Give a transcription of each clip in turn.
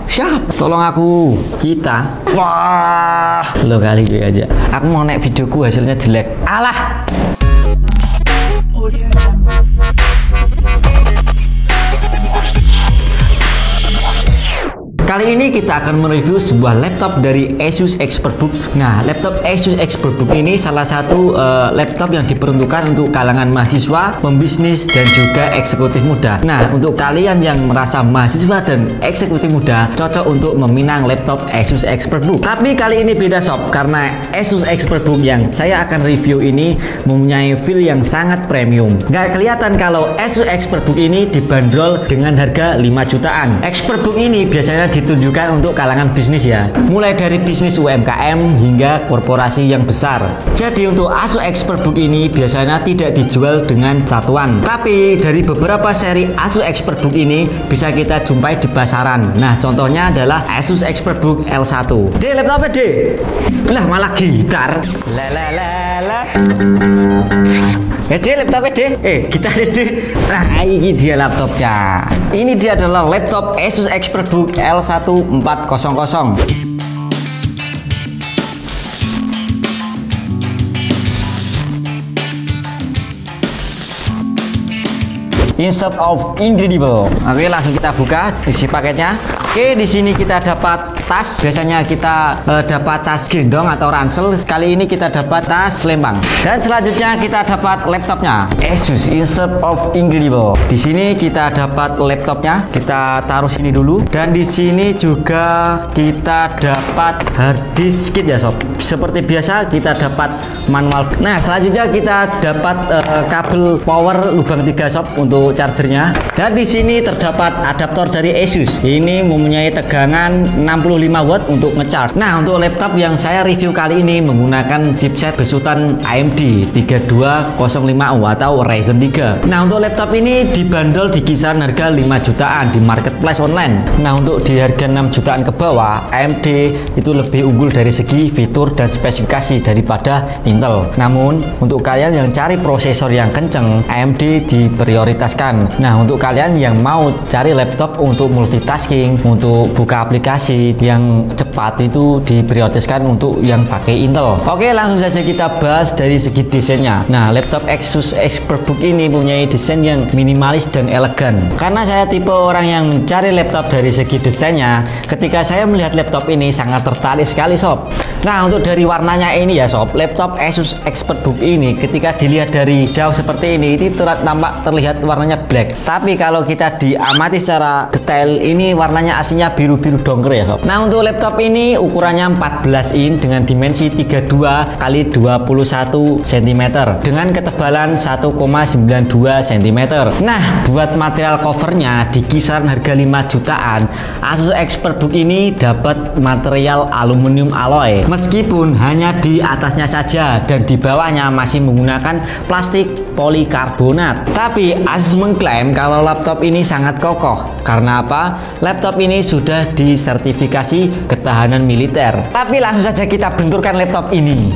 Siap, tolong aku. Kita. Wah, lo kali gue aja. Aku mau naik videoku hasilnya jelek. Alah. Kali ini kita akan mereview sebuah laptop dari Asus ExpertBook. Nah, laptop Asus ExpertBook ini salah satu laptop yang diperuntukkan untuk kalangan mahasiswa, pembisnis, dan juga eksekutif muda. Nah, untuk kalian yang merasa mahasiswa dan eksekutif muda, cocok untuk meminang laptop Asus ExpertBook. Tapi kali ini beda sob, karena Asus ExpertBook yang saya akan review ini mempunyai feel yang sangat premium. Nggak kelihatan kalau Asus ExpertBook ini dibanderol dengan harga 5 jutaan. ExpertBook ini biasanya ditunjukkan untuk kalangan bisnis ya, mulai dari bisnis UMKM hingga korporasi yang besar. Jadi untuk Asus ExpertBook ini biasanya tidak dijual dengan satuan, tapi dari beberapa seri Asus ExpertBook ini bisa kita jumpai di pasaran. Nah, contohnya adalah Asus ExpertBook L1. Laptopnya lah malah gitar. Laptopnya gitar Nah, ini dia laptopnya. Ini dia adalah laptop Asus ExpertBook L1400. Insert of incredible. Oke, langsung kita buka isi paketnya. Oke, di sini kita dapat tas. Biasanya kita dapat tas gendong atau ransel. Kali ini kita dapat tas selempang. Dan selanjutnya kita dapat laptopnya. Asus Insert of incredible. Di sini kita dapat laptopnya. Kita taruh sini dulu. Dan di sini juga kita dapat hard disk kit ya sob. Seperti biasa kita dapat manual. Nah, selanjutnya kita dapat kabel power lubang 3 sob untuk chargernya. Dan di sini terdapat adaptor dari Asus. Ini mempunyai tegangan 65 watt untuk ngecharge. Nah, untuk laptop yang saya review kali ini menggunakan chipset besutan AMD 3205U atau Ryzen 3. Nah, untuk laptop ini dibanderol di kisaran harga 5 jutaan di marketplace online. Nah, untuk di harga 6 jutaan ke bawah, AMD itu lebih unggul dari segi fitur dan spesifikasi daripada Intel. Namun, untuk kalian yang cari prosesor yang kenceng, AMD diprioritaskan. Nah, untuk kalian yang mau cari laptop untuk multitasking, untuk buka aplikasi yang cepat, itu diprioritaskan untuk yang pakai Intel. Oke, langsung saja kita bahas dari segi desainnya. Nah, laptop Asus ExpertBook ini mempunyai desain yang minimalis dan elegan. Karena saya tipe orang yang mencari laptop dari segi desainnya, ketika saya melihat laptop ini sangat tertarik sekali sob. Nah, untuk dari warnanya ini ya sob, laptop Asus ExpertBook ini ketika dilihat dari jauh seperti ini tampak terlihat warnanya black. Tapi kalau kita diamati secara detail, ini warnanya aslinya biru-biru dongker ya sob. Nah, untuk laptop ini ukurannya 14 in dengan dimensi 32 x 21 cm dengan ketebalan 1,92 cm. Nah, buat material covernya di kisaran harga 5 jutaan, Asus ExpertBook ini dapat material aluminium alloy. Meskipun hanya di atasnya saja dan di bawahnya masih menggunakan plastik polikarbonat. Tapi Asus mengklaim kalau laptop ini sangat kokoh. Karena apa? Laptop ini sudah disertifikasi ketahanan militer. Tapi langsung saja kita benturkan laptop ini.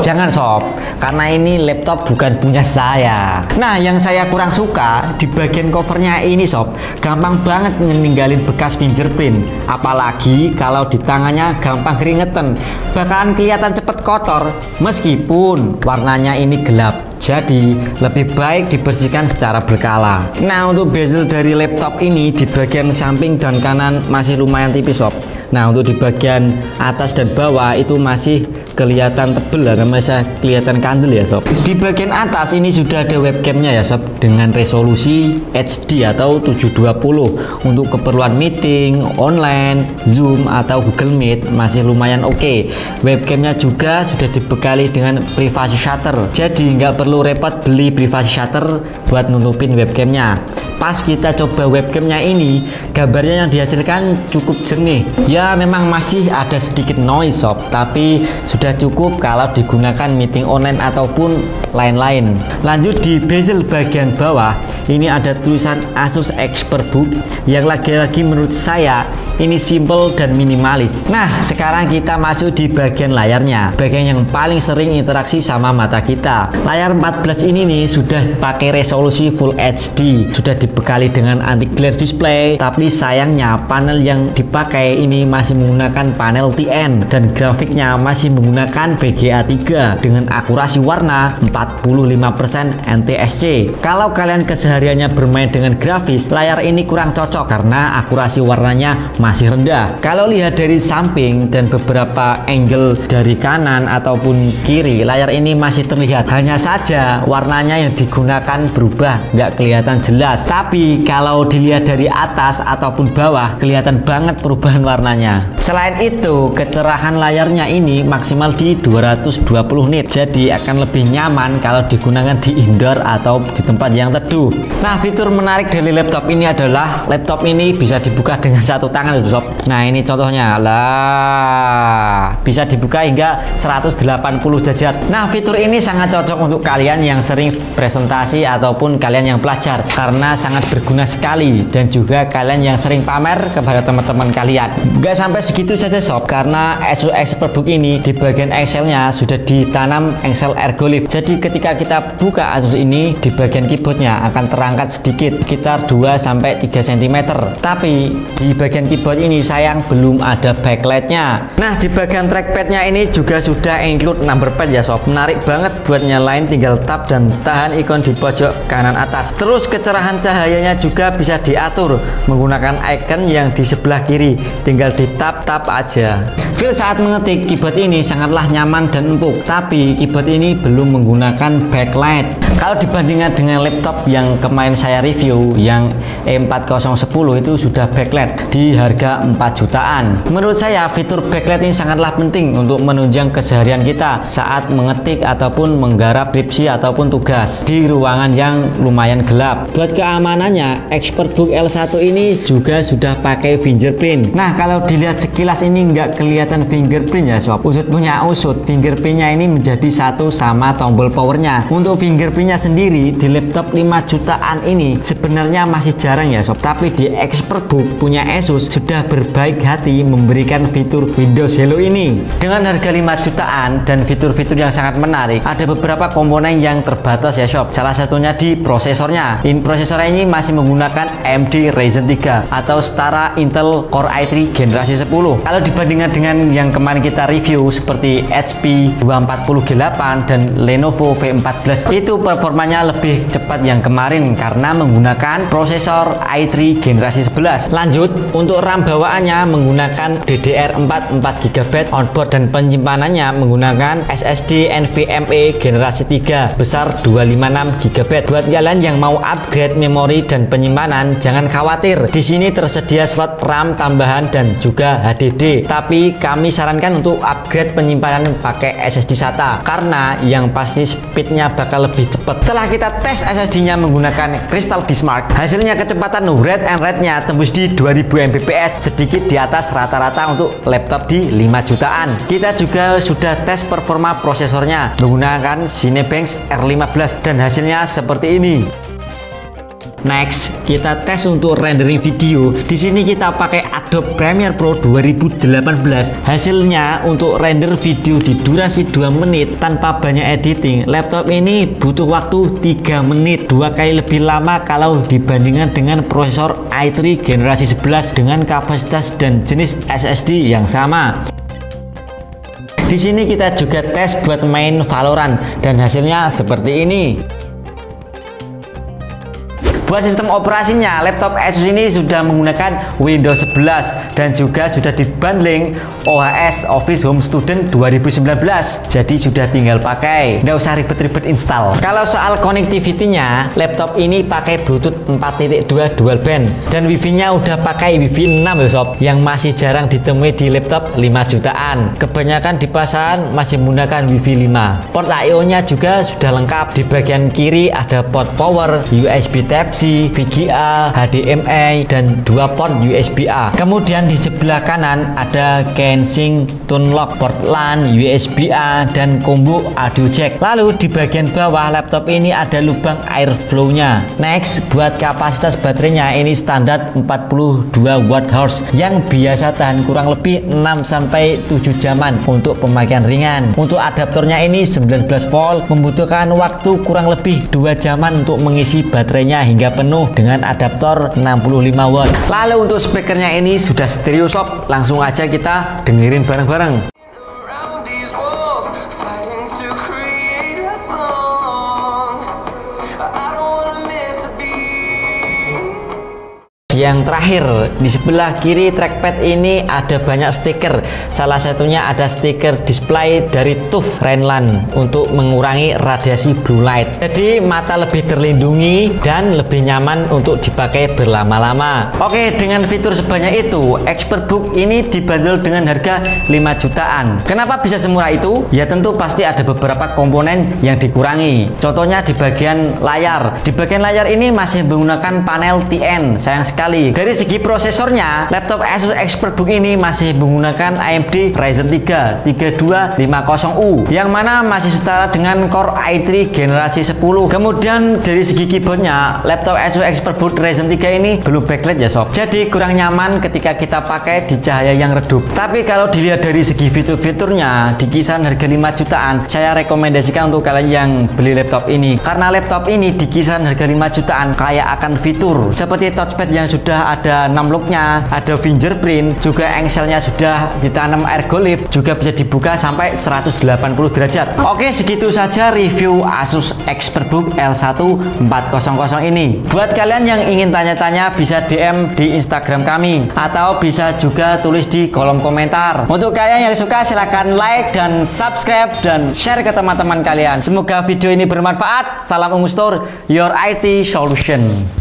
Jangan sob, karena ini laptop bukan punya saya. Nah, yang saya kurang suka di bagian covernya ini sob, gampang banget meninggalin bekas fingerprint. Apalagi kalau di tangannya gampang keringetan, bakalan kelihatan cepet kotor meskipun warnanya ini gelap. Jadi lebih baik dibersihkan secara berkala. Nah, untuk bezel dari laptop ini di bagian samping dan kanan masih lumayan tipis sob. Nah, untuk di bagian atas dan bawah itu masih kelihatan tebel lah, masih kelihatan kandel ya sob. Di bagian atas ini sudah ada webcamnya ya sob, dengan resolusi HD atau 720 untuk keperluan meeting, online, Zoom atau Google Meet masih lumayan oke. Webcamnya juga sudah dibekali dengan privacy shutter. Jadi nggak perlu repot beli privacy shutter buat nutupin webcamnya. Pas kita coba webcamnya ini, gambarnya yang dihasilkan cukup jernih. Ya, memang masih ada sedikit noise sob, tapi sudah cukup kalau digunakan meeting online ataupun lain-lain. Lanjut di bezel bagian bawah, ini ada tulisan Asus ExpertBook yang lagi-lagi menurut saya ini simple dan minimalis. Nah, sekarang kita masuk di bagian layarnya, bagian yang paling sering interaksi sama mata kita. Layar 14 ini nih sudah pakai resolusi Full HD, sudah dibekali dengan anti glare display, tapi sayangnya panel yang dipakai ini masih menggunakan panel TN dan grafiknya masih menggunakan VGA 3 dengan akurasi warna 45% NTSC. Kalau kalian kesehariannya bermain dengan grafis, layar ini kurang cocok karena akurasi warnanya masih rendah. Kalau lihat dari samping dan beberapa angle dari kanan ataupun kiri, layar ini masih terlihat, hanya saja warnanya yang digunakan berubah, nggak kelihatan jelas. Tapi kalau dilihat dari atas ataupun bawah, kelihatan banget perubahan warnanya. Selain itu, kecerahan layarnya ini maksimal di 220 nit, jadi akan lebih nyaman kalau digunakan di indoor atau di tempat yang teduh. Nah, fitur menarik dari laptop ini adalah laptop ini bisa dibuka dengan satu tangan, sob. Nah, ini contohnya lah, bisa dibuka hingga 180 derajat. Nah, fitur ini sangat cocok untuk kalian yang sering presentasi ataupun kalian yang pelajar karena sangat berguna sekali, dan juga kalian yang sering pamer kepada teman-teman kalian. Gak sampai segitu saja sob, karena Asus ExpertBook ini di bagian Excel-nya sudah ditanam Excel Ergolift. Jadi ketika kita buka Asus ini, di bagian keyboardnya akan terangkat sedikit, sekitar 2-3 cm. Tapi di bagian keyboard ini sayang belum ada backlightnya. Nah, di bagian trackpadnya ini juga sudah include number pad ya sob. Menarik banget buat nyalain, tinggal tap dan tahan ikon di pojok kanan atas. Terus kecerahan cahayanya juga bisa diatur menggunakan icon yang di sebelah kiri, tinggal di tap aja. Feel saat mengetik keyboard ini sangatlah nyaman dan empuk, tapi keyboard ini belum menggunakan backlight. Kalau dibandingkan dengan laptop yang kemarin saya review, yang E4010 itu sudah backlight di harga 4 jutaan. Menurut saya fitur backlight ini sangatlah penting untuk menunjang keseharian kita saat mengetik ataupun menggarap skripsi ataupun tugas di ruangan yang lumayan gelap. Buat keamanannya, ExpertBook L1 ini juga sudah pakai fingerprint. Nah, kalau dilihat sekilas ini nggak kelihatan fingerprint ya sob. Usut punya usut, fingerprintnya ini menjadi satu sama tombol powernya. Untuk fingerprintnya sendiri di laptop 5 jutaan ini sebenarnya masih jarang ya sob, tapi di ExpertBook punya Asus sudah berbaik hati memberikan fitur Windows Hello ini. Dengan harga 5 jutaan dan fitur-fitur yang sangat menarik, ada beberapa komponen yang terbatas ya sob. Salah satunya di prosesornya. Prosesornya ini masih menggunakan AMD Ryzen 3 atau setara Intel Core i3 generasi 10. Kalau dibandingkan dengan yang kemarin kita review seperti HP 240G8 dan Lenovo V14, itu performanya lebih cepat yang kemarin karena menggunakan prosesor i3 generasi 11. Lanjut, untuk RAM bawaannya menggunakan DDR4 4GB onboard dan penyimpanannya menggunakan SSD NVMe generasi 3 besar 256GB. Buat kalian yang mau upgrade memori dan penyimpanan, jangan khawatir. Di sini tersedia slot RAM tambahan dan juga HDD. Tapi kami sarankan untuk upgrade penyimpanan pakai SSD SATA karena yang pasti speednya bakal lebih cepat. Setelah kita tes SSD-nya menggunakan Crystal Dismark, hasilnya kecepatan read and write-nya tembus di 2000 Mbps, sedikit di atas rata-rata untuk laptop di 5 jutaan. Kita juga sudah tes performa prosesornya menggunakan Cinebench R15 dan hasilnya seperti ini. Next, kita tes untuk rendering video. Di sini kita pakai Adobe Premiere Pro 2018. Hasilnya untuk render video di durasi 2 menit tanpa banyak editing. Laptop ini butuh waktu 3 menit, 2 kali lebih lama kalau dibandingkan dengan prosesor i3 generasi 11 dengan kapasitas dan jenis SSD yang sama. Di sini kita juga tes buat main Valorant dan hasilnya seperti ini. Buat sistem operasinya, laptop Asus ini sudah menggunakan Windows 11 dan juga sudah dibundling OHS Office Home Student 2019. Jadi sudah tinggal pakai, nggak usah ribet-ribet install. Kalau soal connectivity-nya, laptop ini pakai Bluetooth 4.2 dual band dan Wi-Fi-nya udah pakai Wi-Fi 6 ya sob, yang masih jarang ditemui di laptop 5 jutaan. Kebanyakan di pasaran masih menggunakan Wi-Fi 5. Port I/O-nya juga sudah lengkap. Di bagian kiri ada port power, USB Type-C, Type-C, VGA, HDMI, dan 2 port USB-A. Kemudian di sebelah kanan ada Kensing Tune Lock, port LAN, USB-A, dan combo audio jack. Lalu di bagian bawah laptop ini ada lubang airflow-nya. Next, buat kapasitas baterainya ini standar 42 Wh yang biasa tahan kurang lebih 6-7 jaman untuk pemakaian ringan. Untuk adaptornya ini 19 volt, membutuhkan waktu kurang lebih 2 jaman untuk mengisi baterainya hingga penuh dengan adaptor 65 watt. Lalu untuk speakernya ini sudah stereo sob, langsung aja kita dengerin bareng-bareng. Yang terakhir, di sebelah kiri trackpad ini ada banyak stiker. Salah satunya ada stiker display dari TUF Rheinland untuk mengurangi radiasi blue light. Jadi mata lebih terlindungi dan lebih nyaman untuk dipakai berlama-lama. Oke, dengan fitur sebanyak itu, ExpertBook ini dibanderol dengan harga 5 jutaan. Kenapa bisa semurah itu? Ya tentu pasti ada beberapa komponen yang dikurangi. Contohnya di bagian layar. Di bagian layar ini masih menggunakan panel TN. Sayang sekali. Dari segi prosesornya, laptop Asus ExpertBook ini masih menggunakan AMD Ryzen 3 3250U yang mana masih setara dengan Core i3 generasi 10. Kemudian dari segi keyboardnya, laptop Asus ExpertBook Ryzen 3 ini belum backlight ya sob, jadi kurang nyaman ketika kita pakai di cahaya yang redup. Tapi kalau dilihat dari segi fitur-fiturnya, di kisaran harga 5 jutaan, saya rekomendasikan untuk kalian yang beli laptop ini, karena laptop ini di kisaran harga 5 jutaan kaya akan fitur seperti touchpad yang sudah ada 6 lock-nya, ada fingerprint, juga engselnya sudah ditanam ergolip, juga bisa dibuka sampai 180 derajat. Oke, segitu saja review Asus ExpertBook L1400 ini. Buat kalian yang ingin tanya-tanya bisa DM di Instagram kami atau bisa juga tulis di kolom komentar. Untuk kalian yang suka silahkan like dan subscribe dan share ke teman-teman kalian. Semoga video ini bermanfaat. Salam Umustur, your IT solution.